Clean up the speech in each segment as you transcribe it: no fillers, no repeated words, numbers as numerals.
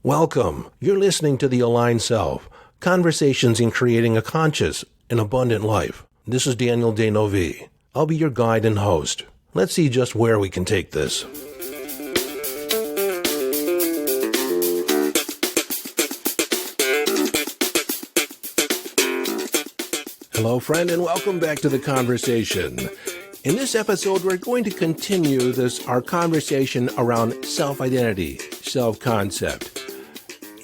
Welcome. You're listening to The Aligned Self, Conversations in Creating a Conscious and Abundant Life. This is Daniel Denovi. I'll be your guide and host. Let's see just where we can take this. Hello, friend, and welcome back to the conversation. In this episode, we're going to continue our conversation around self-identity, self-concept.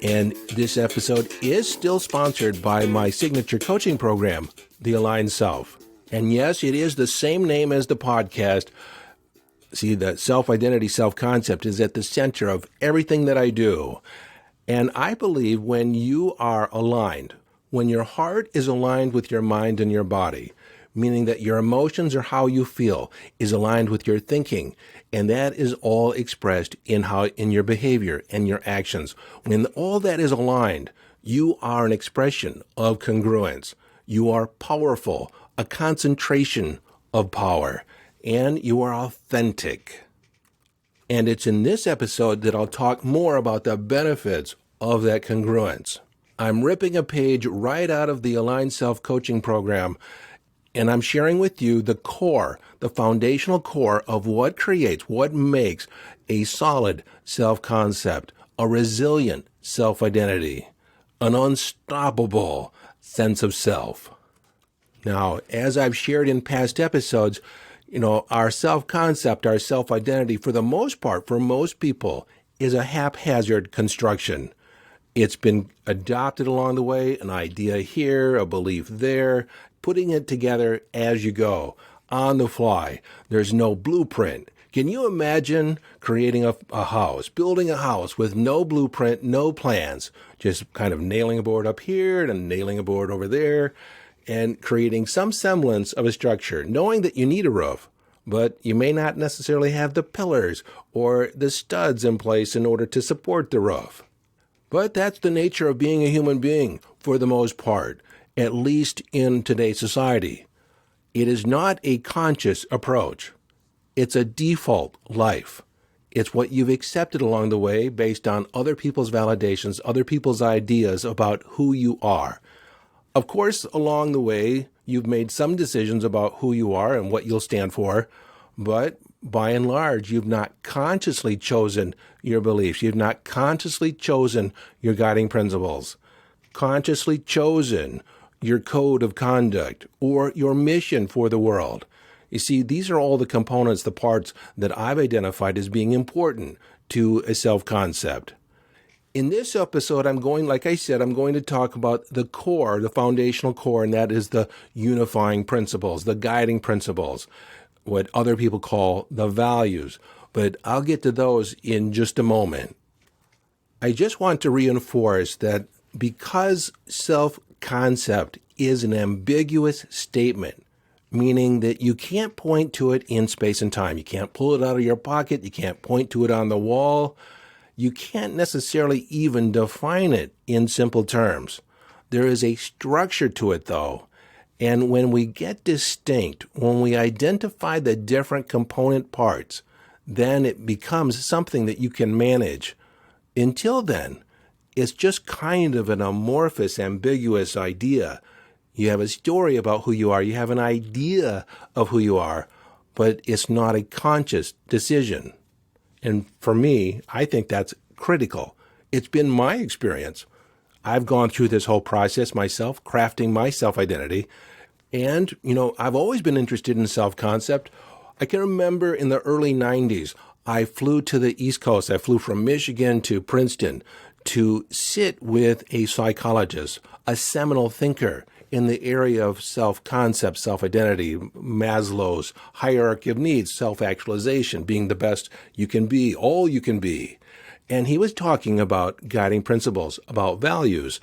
And this episode is still sponsored by my signature coaching program, The Aligned Self. And yes, it is the same name as the podcast. See, the self-identity, self-concept is at the center of everything that I do. And I believe when you are aligned, when your heart is aligned with your mind and your body, meaning that your emotions or how you feel is aligned with your thinking, and that is all expressed in your behavior and your actions. When all that is aligned, you are an expression of congruence. You are powerful, a concentration of power, and you are authentic. And it's in this episode that I'll talk more about the benefits of that congruence. I'm ripping a page right out of the Aligned Self Coaching Program, and I'm sharing with you the core, the foundational core of what makes a solid self-concept, a resilient self-identity, an unstoppable sense of self. Now, as I've shared in past episodes, our self-concept, our self-identity, for the most part, for most people, is a haphazard construction. It's been adopted along the way, an idea here, a belief there, putting it together as you go, on the fly. There's no blueprint. Can you imagine creating a house, building a house with no blueprint, no plans, just kind of nailing a board up here and nailing a board over there, and creating some semblance of a structure, knowing that you need a roof, but you may not necessarily have the pillars or the studs in place in order to support the roof. But that's the nature of being a human being for the most part, at least in today's society. It is not a conscious approach. It's a default life. It's what you've accepted along the way based on other people's validations, other people's ideas about who you are. Of course, along the way, you've made some decisions about who you are and what you'll stand for, but by and large, you've not consciously chosen your beliefs. You've not consciously chosen your guiding principles, consciously chosen your code of conduct or your mission for the world. You see, these are all the components, the parts that I've identified as being important to a self-concept. In this episode, I'm going to talk about the core, the foundational core, and that is the unifying principles, the guiding principles, what other people call the values. But I'll get to those in just a moment. I just want to reinforce that because self-concept is an ambiguous statement, meaning that you can't point to it in space and time. You can't pull it out of your pocket. You can't point to it on the wall. You can't necessarily even define it in simple terms. There is a structure to it, though. And when we get distinct, when we identify the different component parts, then it becomes something that you can manage. Until then, it's just kind of an amorphous, ambiguous idea. You have a story about who you are. You have an idea of who you are, but it's not a conscious decision. And for me, I think that's critical. It's been my experience. I've gone through this whole process myself, crafting my self-identity. And, I've always been interested in self-concept. I can remember in the early 90s, I flew to the East Coast. I flew from Michigan to Princeton to sit with a psychologist, a seminal thinker in the area of self-concept, self-identity, Maslow's hierarchy of needs, self-actualization, being the best you can be, all you can be. And he was talking about guiding principles, about values.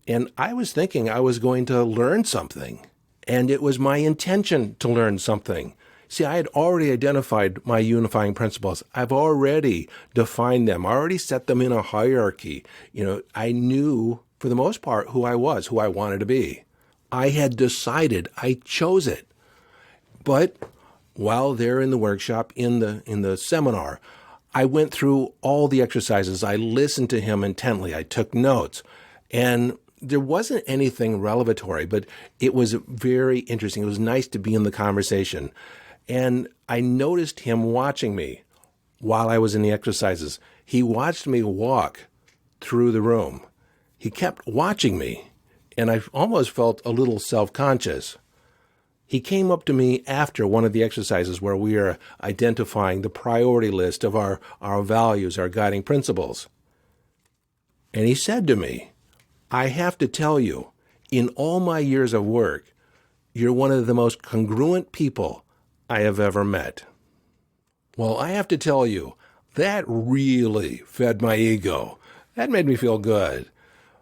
And I was thinking I was going to learn something. And it was my intention to learn something. See, I had already identified my unifying principles. I've already defined them, already set them in a hierarchy. I knew, for the most part, who I was, who I wanted to be. I had decided, I chose it. But while there in the workshop, in the seminar, I went through all the exercises. I listened to him intently. I took notes. And there wasn't anything revelatory, but it was very interesting. It was nice to be in the conversation. And I noticed him watching me while I was in the exercises. He watched me walk through the room. He kept watching me, and I almost felt a little self-conscious. He came up to me after one of the exercises where we are identifying the priority list of our values, our guiding principles. And he said to me, I have to tell you, in all my years of work, you're one of the most congruent people I have ever met. Well, I have to tell you, that really fed my ego. That made me feel good.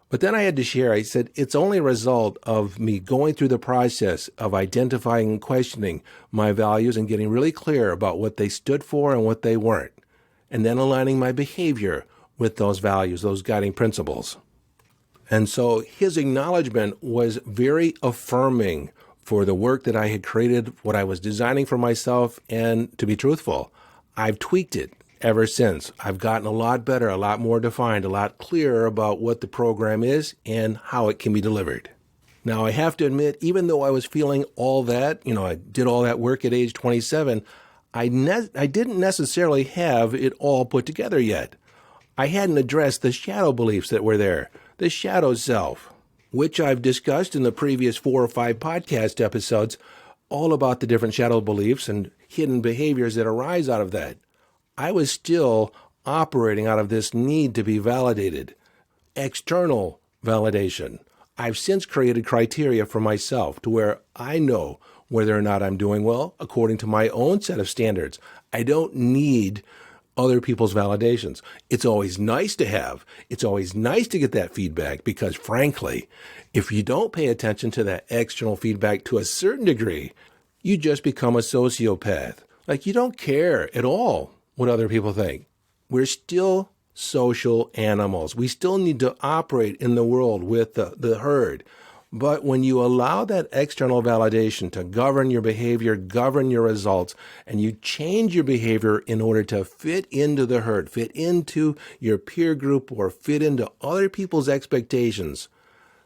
But then I had to share, I said, it's only a result of me going through the process of identifying and questioning my values and getting really clear about what they stood for and what they weren't, and then aligning my behavior with those values, those guiding principles. And so his acknowledgement was very affirming for the work that I had created, what I was designing for myself, and to be truthful, I've tweaked it ever since. I've gotten a lot better, a lot more defined, a lot clearer about what the program is and how it can be delivered. Now, I have to admit, even though I was feeling all that, I did all that work at age 27, I didn't necessarily have it all put together yet. I hadn't addressed the shadow beliefs that were there, the shadow self, which I've discussed in the previous 4 or 5 podcast episodes, all about the different shadow beliefs and hidden behaviors that arise out of that. I was still operating out of this need to be validated, external validation. I've since created criteria for myself to where I know whether or not I'm doing well according to my own set of standards. I don't need other people's validations. It's always nice to have. It's always nice to get that feedback because, frankly, if you don't pay attention to that external feedback to a certain degree, you just become a sociopath. Like you don't care at all what other people think. We're still social animals. We still need to operate in the world with the herd. But when you allow that external validation to govern your behavior, govern your results, and you change your behavior in order to fit into the herd, fit into your peer group, or fit into other people's expectations,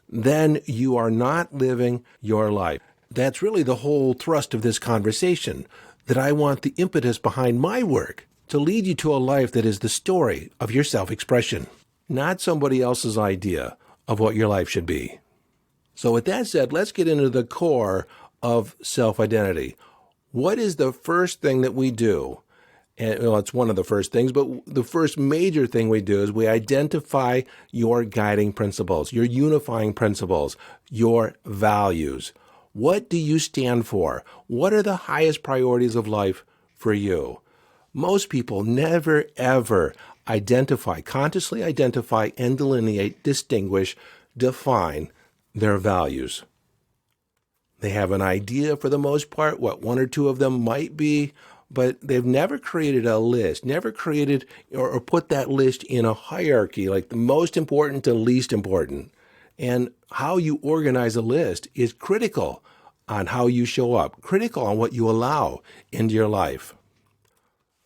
then you are not living your life. That's really the whole thrust of this conversation, that I want the impetus behind my work to lead you to a life that is the story of your self-expression, not somebody else's idea of what your life should be. So with that said, let's get into the core of self-identity. What is the first thing that we do? And it's one of the first things, but the first major thing we do is we identify your guiding principles, your unifying principles, your values. What do you stand for? What are the highest priorities of life for you? Most people never, ever consciously identify and delineate, distinguish, define their values. They have an idea for the most part what 1 or 2 of them might be, but they've never created a list, never created or put that list in a hierarchy, like the most important to least important. And how you organize a list is critical on how you show up, critical on what you allow into your life.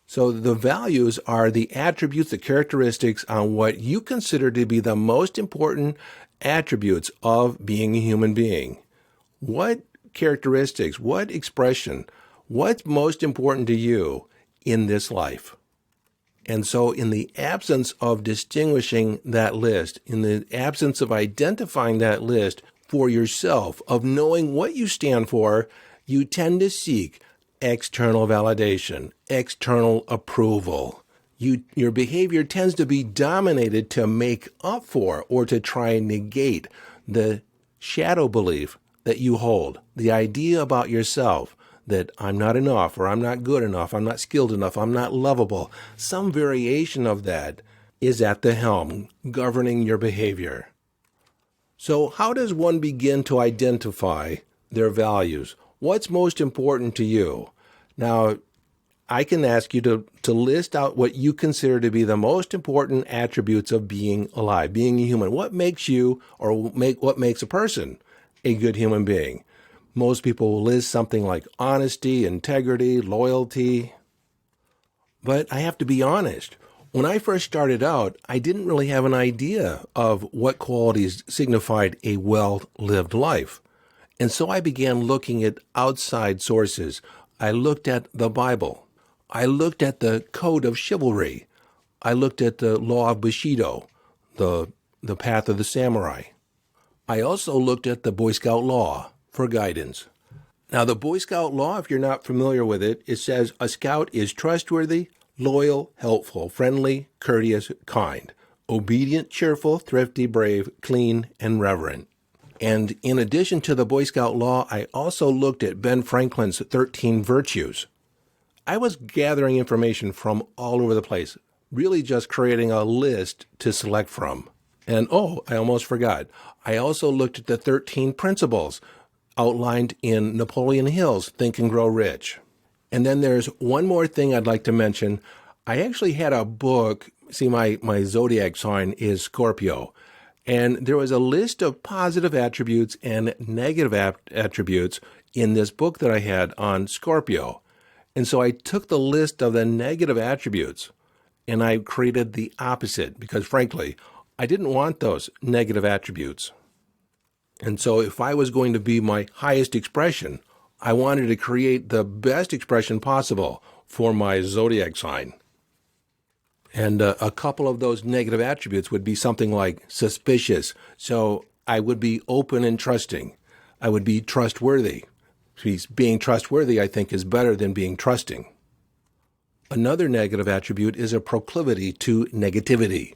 So the values are the attributes, the characteristics on what you consider to be the most important attributes of being a human being. What characteristics, what expression, what's most important to you in this life? And so in the absence of distinguishing that list, in the absence of identifying that list for yourself, of knowing what you stand for, you tend to seek external validation, external approval. Your behavior tends to be dominated to make up for or to try and negate the shadow belief that you hold, the idea about yourself that I'm not enough, or I'm not good enough, I'm not skilled enough, I'm not lovable. Some variation of that is at the helm, governing your behavior. So how does one begin to identify their values? What's most important to you? Now, I can ask you to list out what you consider to be the most important attributes of being alive, being a human. What makes you, or what makes a person a good human being? Most people will list something like honesty, integrity, loyalty. But I have to be honest. When I first started out, I didn't really have an idea of what qualities signified a well-lived life. And so I began looking at outside sources. I looked at the Bible. I looked at the Code of Chivalry. I looked at the Law of Bushido, the Path of the Samurai. I also looked at the Boy Scout Law for guidance. Now, the Boy Scout Law, if you're not familiar with it, it says a scout is trustworthy, loyal, helpful, friendly, courteous, kind, obedient, cheerful, thrifty, brave, clean, and reverent. And in addition to the Boy Scout Law, I also looked at Ben Franklin's 13 Virtues. I was gathering information from all over the place, really just creating a list to select from. And I almost forgot. I also looked at the 13 Principles outlined in Napoleon Hill's Think and Grow Rich. And then there's one more thing I'd like to mention. I actually had a book. See, my zodiac sign is Scorpio. And there was a list of positive attributes and negative attributes in this book that I had on Scorpio. And so I took the list of the negative attributes and I created the opposite because, frankly, I didn't want those negative attributes. And so if I was going to be my highest expression, I wanted to create the best expression possible for my zodiac sign. And a couple of those negative attributes would be something like suspicious. So I would be open and trusting. I would be trustworthy. Being trustworthy, I think, is better than being trusting. Another negative attribute is a proclivity to negativity.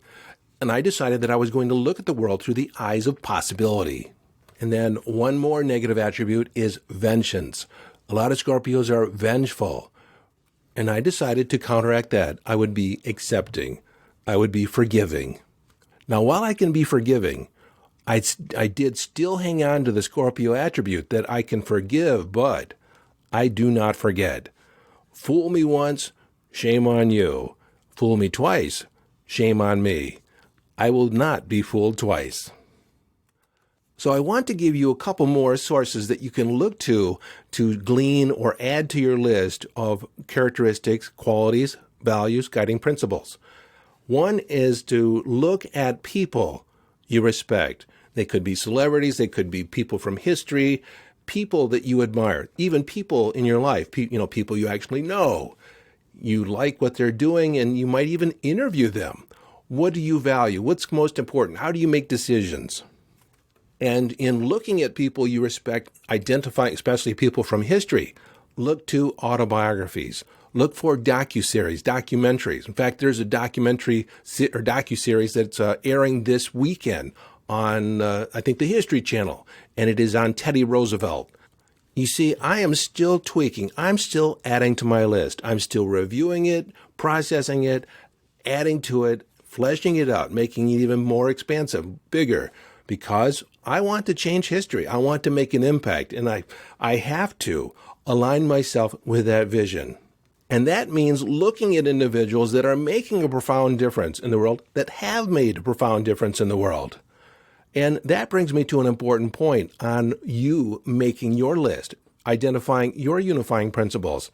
And I decided that I was going to look at the world through the eyes of possibility. And then one more negative attribute is vengeance. A lot of Scorpios are vengeful. And I decided to counteract that. I would be accepting. I would be forgiving. Now, while I can be forgiving, I did still hang on to the Scorpio attribute that I can forgive, but I do not forget. Fool me once, shame on you. Fool me twice, shame on me. I will not be fooled twice. So I want to give you a couple more sources that you can look to glean or add to your list of characteristics, qualities, values, guiding principles. One is to look at people you respect. They could be celebrities, they could be people from history, people that you admire, even people in your life, people you actually know. You like what they're doing and you might even interview them. What do you value? What's most important? How do you make decisions? And in looking at people you respect, identifying especially people from history, look to autobiographies. Look for documentaries. In fact, there's a documentary or docuseries that's airing this weekend on, I think, the History Channel, and it is on Teddy Roosevelt. You see, I am still tweaking. I'm still adding to my list. I'm still reviewing it, processing it, adding to it, fleshing it out, making it even more expansive, bigger, because I want to change history. I want to make an impact, and I have to align myself with that vision. And that means looking at individuals that are making a profound difference in the world, that have made a profound difference in the world. And that brings me to an important point on you making your list, identifying your unifying principles.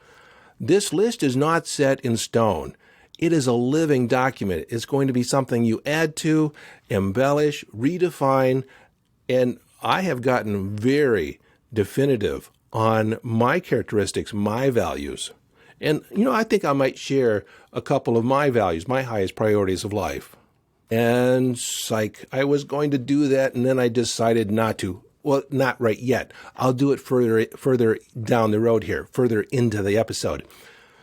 This list is not set in stone. It is a living document. It's going to be something you add to, embellish, redefine, and I have gotten very definitive on my characteristics, my values. And, I think I might share a couple of my values, my highest priorities of life. And I was going to do that, and then I decided not to. Well, not right yet. I'll do it further down the road here, further into the episode.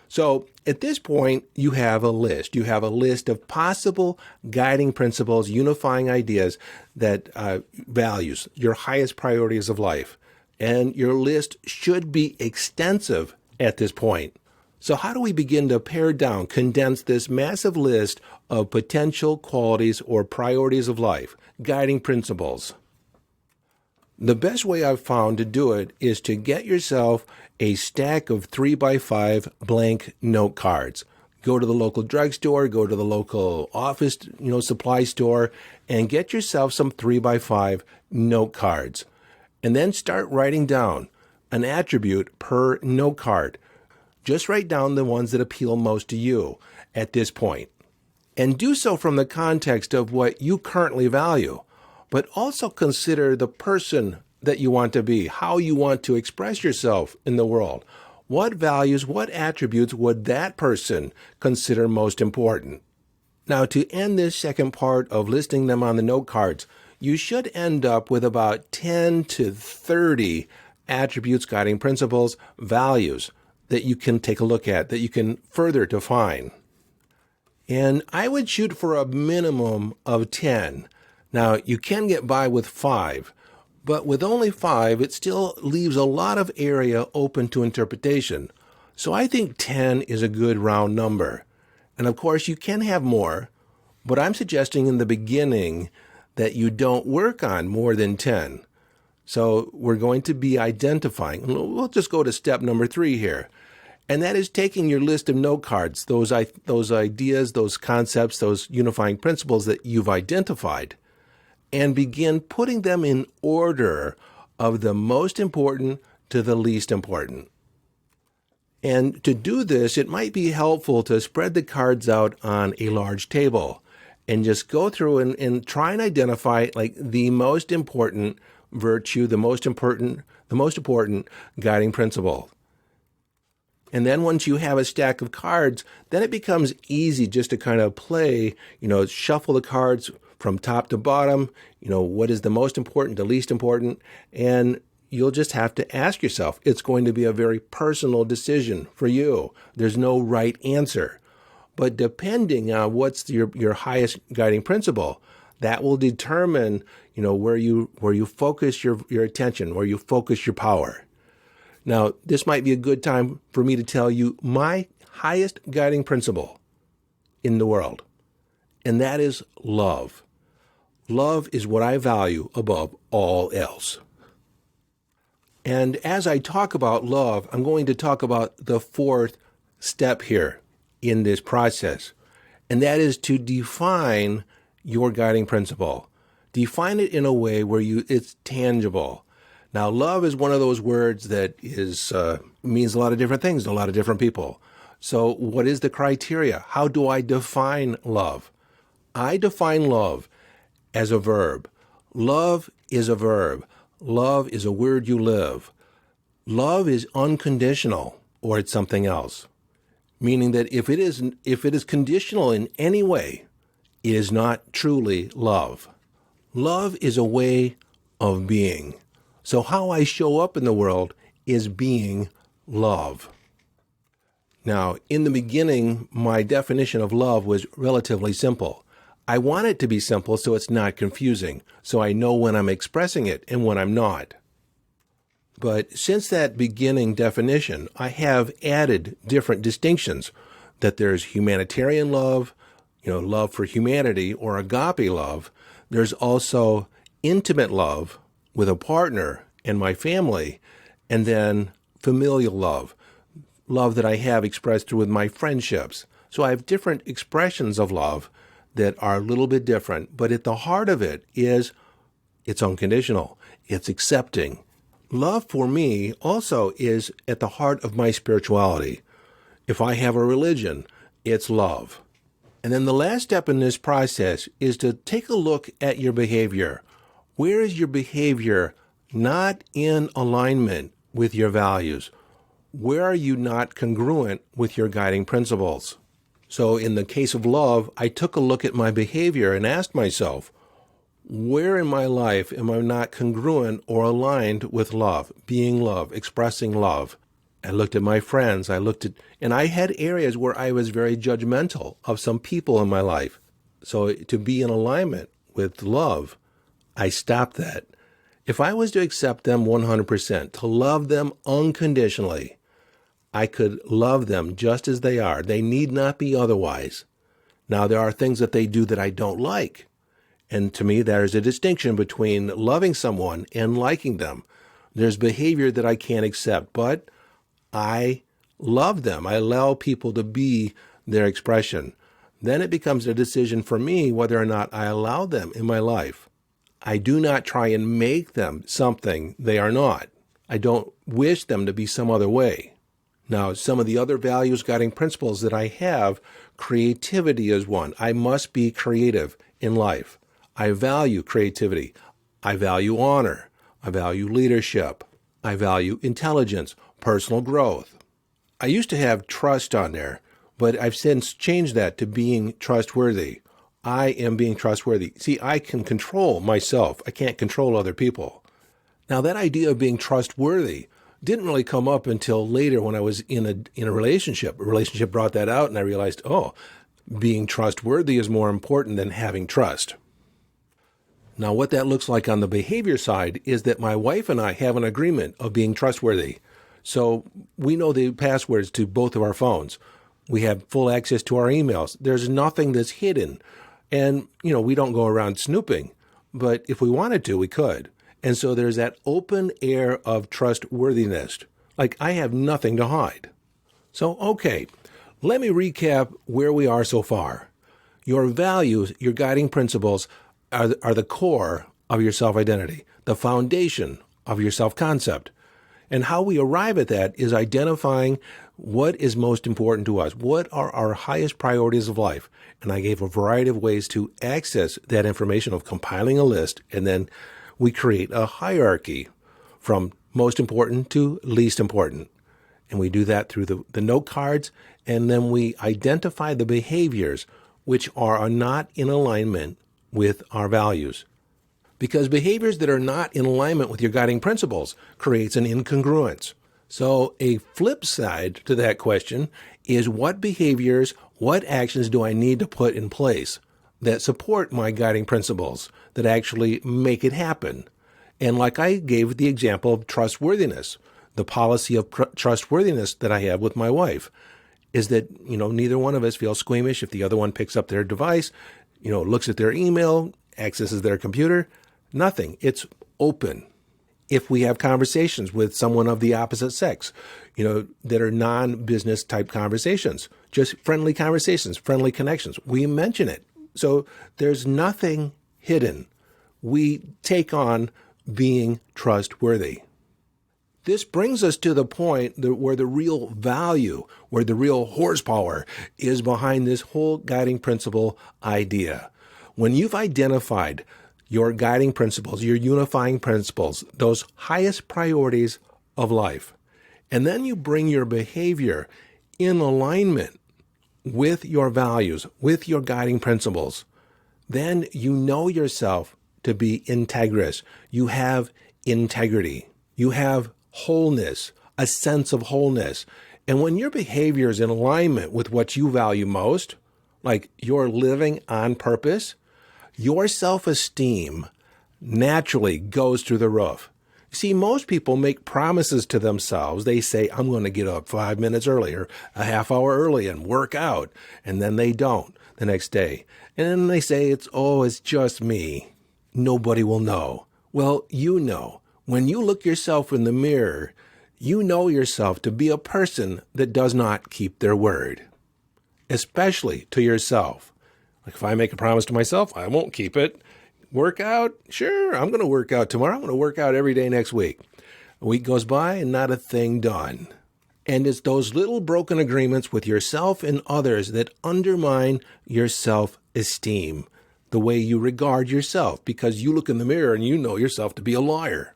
So at this point, you have a list. You have a list of possible guiding principles, unifying ideas, that values, your highest priorities of life. And your list should be extensive at this point. So how do we begin to pare down, condense this massive list of potential qualities or priorities of life, guiding principles? The best way I've found to do it is to get yourself a stack of 3x5 blank note cards. Go to the local drugstore, go to the local office, supply store, and get yourself some 3x5 note cards. And then start writing down an attribute per note card. Just write down the ones that appeal most to you at this point. And do so from the context of what you currently value, but also consider the person that you want to be, how you want to express yourself in the world. What values, what attributes would that person consider most important? Now, to end this second part of listing them on the note cards, you should end up with about 10 to 30 attributes, guiding principles, values that you can take a look at, that you can further define. And I would shoot for a minimum of 10. Now, you can get by with 5, but with only 5, it still leaves a lot of area open to interpretation. So I think 10 is a good round number. And of course, you can have more, but I'm suggesting in the beginning that you don't work on more than 10. So we're going to be identifying. We'll just go to step number 3 here. And that is taking your list of note cards, those ideas, those concepts, those unifying principles that you've identified, and begin putting them in order of the most important to the least important. And to do this, it might be helpful to spread the cards out on a large table and just go through and try and identify like the most important virtue, the most important guiding principle. And then once you have a stack of cards, then it becomes easy just to kind of play, shuffle the cards from top to bottom, what is the most important, the least important, and you'll just have to ask yourself. It's going to be a very personal decision for you. There's no right answer. But depending on what's your highest guiding principle, that will determine, where you focus your attention, where you focus your power. Now, this might be a good time for me to tell you my highest guiding principle in the world, and that is love. Love is what I value above all else. And as I talk about love, I'm going to talk about the fourth step here in this process, and that is to define your guiding principle. Define it in a way where it's tangible. Now, love is one of those words that means a lot of different things to a lot of different people. So what is the criteria? How do I define love? I define love as a verb. Love is a verb. Love is a word you live. Love is unconditional, or it's something else. Meaning that if it is conditional in any way, it is not truly love. Love is a way of being. So how I show up in the world is being love. Now, in the beginning, my definition of love was relatively simple. I want it to be simple so it's not confusing, so I know when I'm expressing it and when I'm not. But since that beginning definition, I have added different distinctions, that there's humanitarian love, love for humanity, or agape love. There's also intimate love with a partner and my family, and then familial love that I have expressed with my friendships. So I have different expressions of love that are a little bit different, but at the heart of it is it's unconditional, it's accepting. Love for me also is at the heart of my spirituality. If I have a religion, it's love. And then the last step in this process is to take a look at your behavior. Where is your behavior not in alignment with your values? Where are you not congruent with your guiding principles? So in the case of love, I took a look at my behavior and asked myself, where in my life am I not congruent or aligned with love, being love, expressing love? I looked at my friends, and I had areas where I was very judgmental of some people in my life. So to be in alignment with love, I stopped that. If I was to accept them 100%, to love them unconditionally, I could love them just as they are. They need not be otherwise. Now, there are things that they do that I don't like. And to me, there's a distinction between loving someone and liking them. There's behavior that I can't accept, but I love them. I allow people to be their expression. Then it becomes a decision for me whether or not I allow them in my life. I do not try and make them something they are not. I don't wish them to be some other way. Now, some of the other values guiding principles that I have, creativity is one. I must be creative in life. I value creativity. I value honor. I value leadership. I value intelligence, personal growth. I used to have trust on there, but I've since changed that to being trustworthy. I am being trustworthy. See, I can control myself. I can't control other people. Now, that idea of being trustworthy didn't really come up until later when I was in a relationship. A relationship brought that out, and I realized, being trustworthy is more important than having trust. Now, what that looks like on the behavior side is that my wife and I have an agreement of being trustworthy. So we know the passwords to both of our phones. We have full access to our emails. There's nothing that's hidden. And, we don't go around snooping. But if we wanted to, we could. And so there's that open air of trustworthiness. Like, I have nothing to hide. So, okay, let me recap where we are so far. Your values, your guiding principles are the core of your self-identity, the foundation of your self-concept. And how we arrive at that is identifying what is most important to us. What are our highest priorities of life? And I gave a variety of ways to access that information of compiling a list, and then we create a hierarchy from most important to least important. And we do that through the note cards, and then we identify the behaviors which are not in alignment with our values. Because behaviors that are not in alignment with your guiding principles creates an incongruence. So a flip side to that question is, what behaviors, what actions do I need to put in place that support my guiding principles, that actually make it happen? And like I gave the example of trustworthiness, the policy of trustworthiness that I have with my wife is that, neither one of us feels squeamish if the other one picks up their device, looks at their email, accesses their computer. Nothing. It's open. If we have conversations with someone of the opposite sex, that are non-business type conversations, just friendly conversations, friendly connections, we mention it. So there's nothing hidden. We take on being trustworthy. This brings us to the point where the real value, where the real horsepower is behind this whole guiding principle idea. When you've identified your guiding principles, your unifying principles, those highest priorities of life, and then you bring your behavior in alignment with your values, with your guiding principles, then you know yourself to be integrous. You have integrity. You have wholeness, a sense of wholeness. And when your behavior is in alignment with what you value most, like you're living on purpose, your self-esteem naturally goes through the roof. See, most people make promises to themselves. They say, I'm going to get up 5 minutes earlier, a half hour early and work out. And then they don't the next day. And then they say, it's just me. Nobody will know. Well, you know. When you look yourself in the mirror, you know yourself to be a person that does not keep their word, especially to yourself. Like if I make a promise to myself, I won't keep it. Work out? Sure, I'm going to work out tomorrow. I'm going to work out every day next week. A week goes by and not a thing done. And it's those little broken agreements with yourself and others that undermine your self-esteem, the way you regard yourself, because you look in the mirror and you know yourself to be a liar.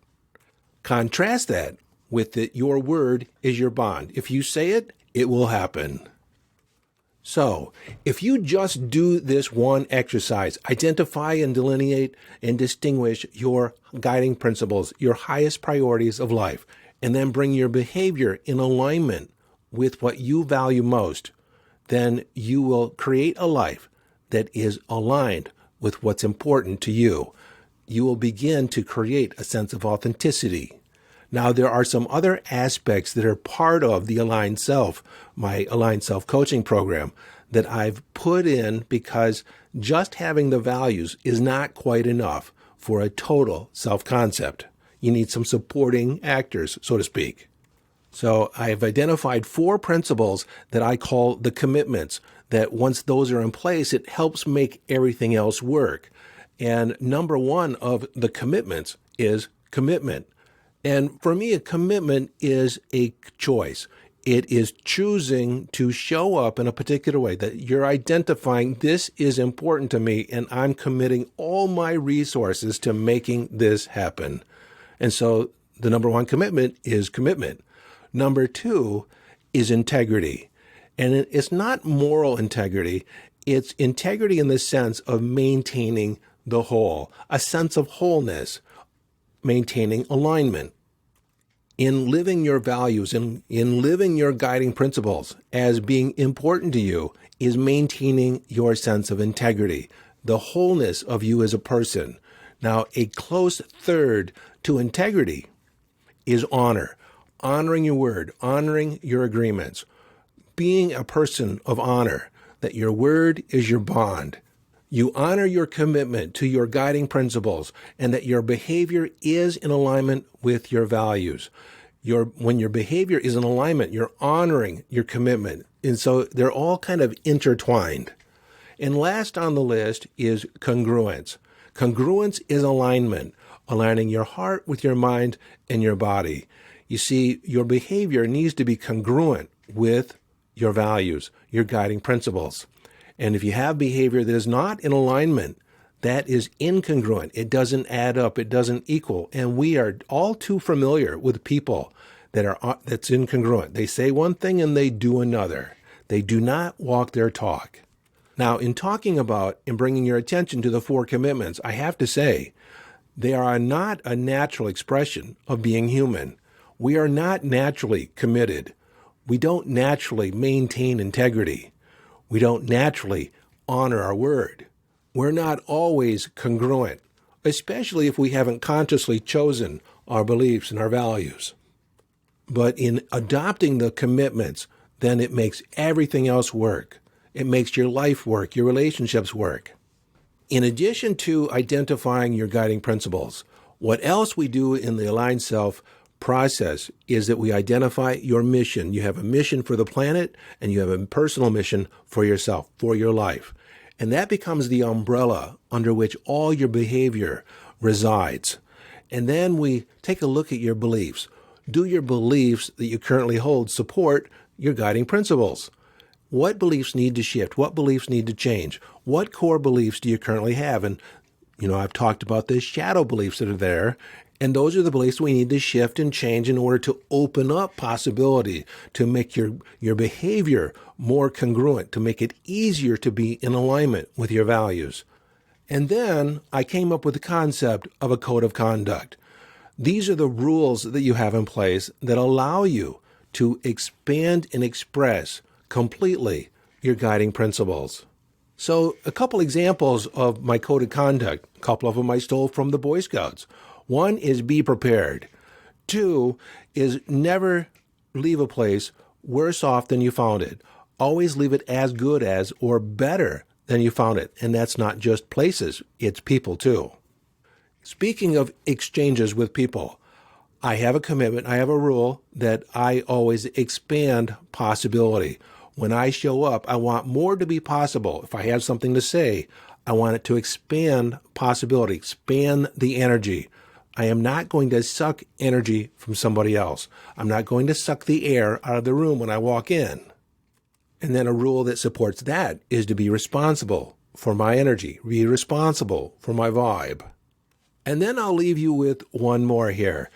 Contrast that with that your word is your bond. If you say it, it will happen. So, if you just do this one exercise, identify and delineate and distinguish your guiding principles, your highest priorities of life, and then bring your behavior in alignment with what you value most, then you will create a life that is aligned with what's important to you. You will begin to create a sense of authenticity. Now, there are some other aspects that are part of the Aligned Self, my Aligned Self coaching program, that I've put in because just having the values is not quite enough for a total self-concept. You need some supporting actors, so to speak. So I've identified 4 principles that I call the commitments, that once those are in place, it helps make everything else work. And number 1 of the commitments is commitment. And for me, a commitment is a choice. It is choosing to show up in a particular way, that you're identifying this is important to me and I'm committing all my resources to making this happen. And so the number one commitment is commitment. Number two is integrity. And it's not moral integrity. It's integrity in the sense of maintaining the whole, a sense of wholeness, maintaining alignment. In living your values, in living your guiding principles as being important to you, is maintaining your sense of integrity, the wholeness of you as a person. Now, a close third to integrity is honor, honoring your word, honoring your agreements, being a person of honor, that your word is your bond. You honor your commitment to your guiding principles and that your behavior is in alignment with your values. When your behavior is in alignment, you're honoring your commitment. And so they're all kind of intertwined. And last on the list is congruence. Congruence is alignment, aligning your heart with your mind and your body. You see, your behavior needs to be congruent with your values, your guiding principles. And if you have behavior that is not in alignment, that is incongruent. It doesn't add up. It doesn't equal. And we are all too familiar with people that's incongruent. They say one thing and they do another. They do not walk their talk. Now, in talking about and bringing your attention to the 4 commitments, I have to say, they are not a natural expression of being human. We are not naturally committed. We don't naturally maintain integrity. We don't naturally honor our word. We're not always congruent, especially if we haven't consciously chosen our beliefs and our values. But in adopting the commitments, then it makes everything else work. It makes your life work, your relationships work. In addition to identifying your guiding principles, what else we do in the Aligned Self process is that we identify your mission. You have a mission for the planet and you have a personal mission for yourself, for your life. And that becomes the umbrella under which all your behavior resides. And then we take a look at your beliefs. Do your beliefs that you currently hold support your guiding principles? What beliefs need to shift? What beliefs need to change? What core beliefs do you currently have? And, I've talked about the shadow beliefs that are there. And those are the beliefs we need to shift and change in order to open up possibility, to make your behavior more congruent, to make it easier to be in alignment with your values. And then I came up with the concept of a code of conduct. These are the rules that you have in place that allow you to expand and express completely your guiding principles. So a couple examples of my code of conduct, a couple of them I stole from the Boy Scouts. 1 is be prepared. 2 is never leave a place worse off than you found it. Always leave it as good as or better than you found it. And that's not just places, it's people too. Speaking of exchanges with people, I have a commitment, I have a rule that I always expand possibility. When I show up, I want more to be possible. If I have something to say, I want it to expand possibility, expand the energy. I am not going to suck energy from somebody else. I'm not going to suck the air out of the room when I walk in. And then a rule that supports that is to be responsible for my energy, be responsible for my vibe. And then I'll leave you with one more here.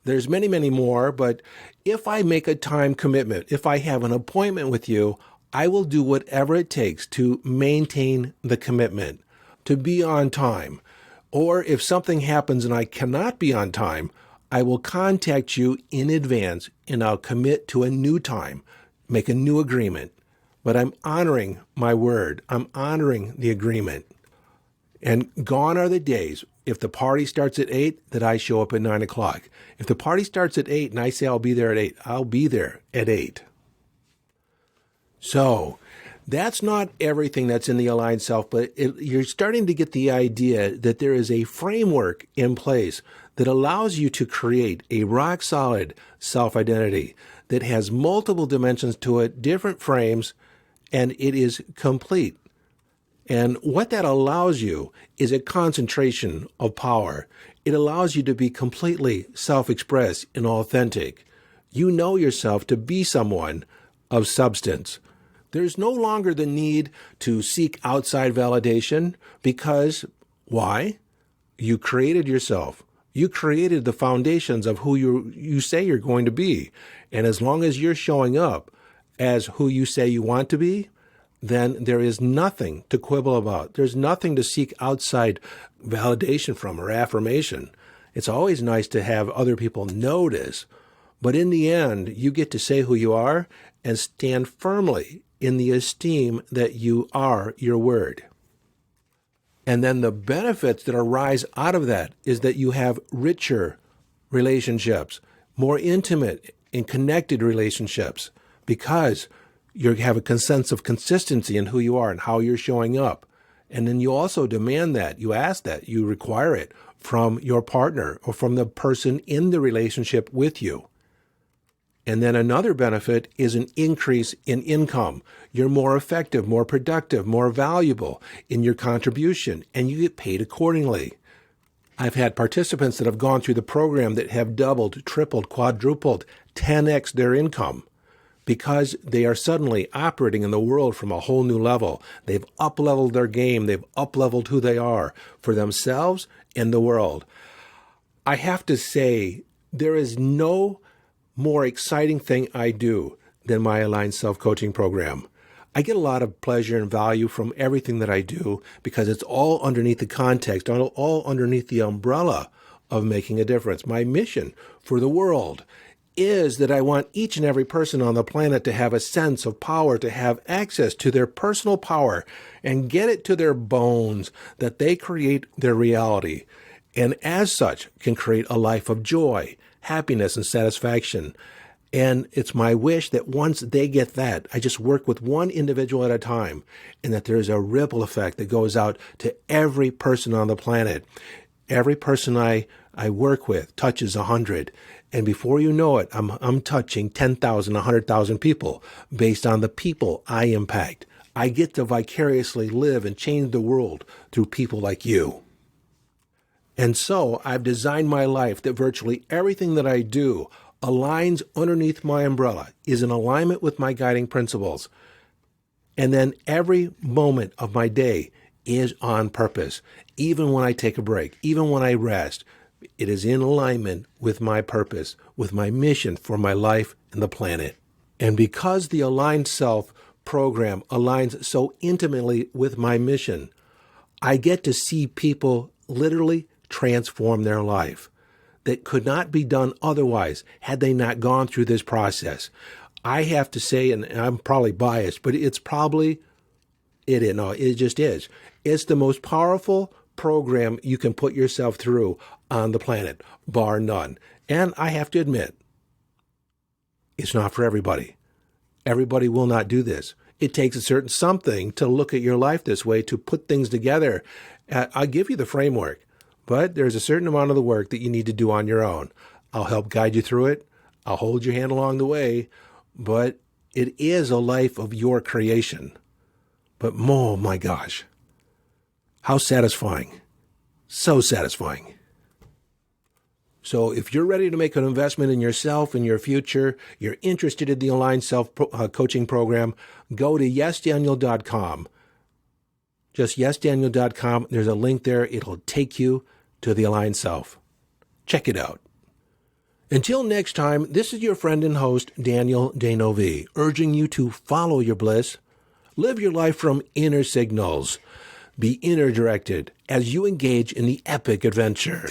There's many, many more, but if I make a time commitment, if I have an appointment with you, I will do whatever it takes to maintain the commitment, to be on time. Or if something happens and I cannot be on time, I will contact you in advance and I'll commit to a new time, make a new agreement. But I'm honoring my word. I'm honoring the agreement. And gone are the days, if the party starts at 8, that I show up at 9 o'clock. If the party starts at 8 and I say I'll be there at 8, I'll be there at 8. So that's not everything that's in the Aligned Self, but you're starting to get the idea that there is a framework in place that allows you to create a rock-solid self-identity that has multiple dimensions to it, different frames, and it is complete. And what that allows you is a concentration of power. It allows you to be completely self-expressed and authentic. You know yourself to be someone of substance. There's no longer the need to seek outside validation because, why? You created yourself. You created the foundations of who you say you're going to be. And as long as you're showing up as who you say you want to be, then there is nothing to quibble about. There's nothing to seek outside validation from or affirmation. It's always nice to have other people notice, but in the end, you get to say who you are and stand firmly in the esteem that you are your word. And then the benefits that arise out of that is that you have richer relationships, more intimate and connected relationships, because you have a sense of consistency in who you are and how you're showing up. And then you also demand that, you ask that, you require it from your partner or from the person in the relationship with you. And then another benefit is an increase in income. You're more effective, more productive, more valuable in your contribution, and you get paid accordingly. I've had participants that have gone through the program that have doubled, tripled, quadrupled, 10x their income because they are suddenly operating in the world from a whole new level. They've up-leveled their game. They've up-leveled who they are for themselves and the world. I have to say, there is no more exciting thing I do than my Aligned Self-Coaching program. I get a lot of pleasure and value from everything that I do because it's all underneath the context, all underneath the umbrella of making a difference. My mission for the world is that I want each and every person on the planet to have a sense of power, to have access to their personal power and get it to their bones that they create their reality. And as such, can create a life of joy, happiness, and satisfaction. And it's my wish that once they get that, I just work with one individual at a time, and that there's a ripple effect that goes out to every person on the planet. Every person I work with touches 100. And before you know it, I'm touching 10,000, 100,000 people based on the people I impact. I get to vicariously live and change the world through people like you. And so I've designed my life that virtually everything that I do aligns underneath my umbrella, is in alignment with my guiding principles. And then every moment of my day is on purpose. Even when I take a break, even when I rest, it is in alignment with my purpose, with my mission for my life and the planet. And because the Aligned Self program aligns so intimately with my mission, I get to see people literally transform their life that could not be done otherwise had they not gone through this process. I have to say, and I'm probably biased, but it just is. It's the most powerful program you can put yourself through on the planet, bar none. And I have to admit, it's not for everybody. Everybody will not do this. It takes a certain something to look at your life this way, to put things together. I'll give you the framework. But there's a certain amount of the work that you need to do on your own. I'll help guide you through it. I'll hold your hand along the way. But it is a life of your creation. But oh my gosh, how satisfying. So satisfying. So if you're ready to make an investment in yourself and your future, you're interested in the Aligned Self-Coaching program, go to yesdaniel.com. Just yesdaniel.com. There's a link there. It'll take you to the Aligned Self. Check it out. Until next time, this is your friend and host, Daniel Denovi, urging you to follow your bliss, live your life from inner signals, be inner directed as you engage in the epic adventure.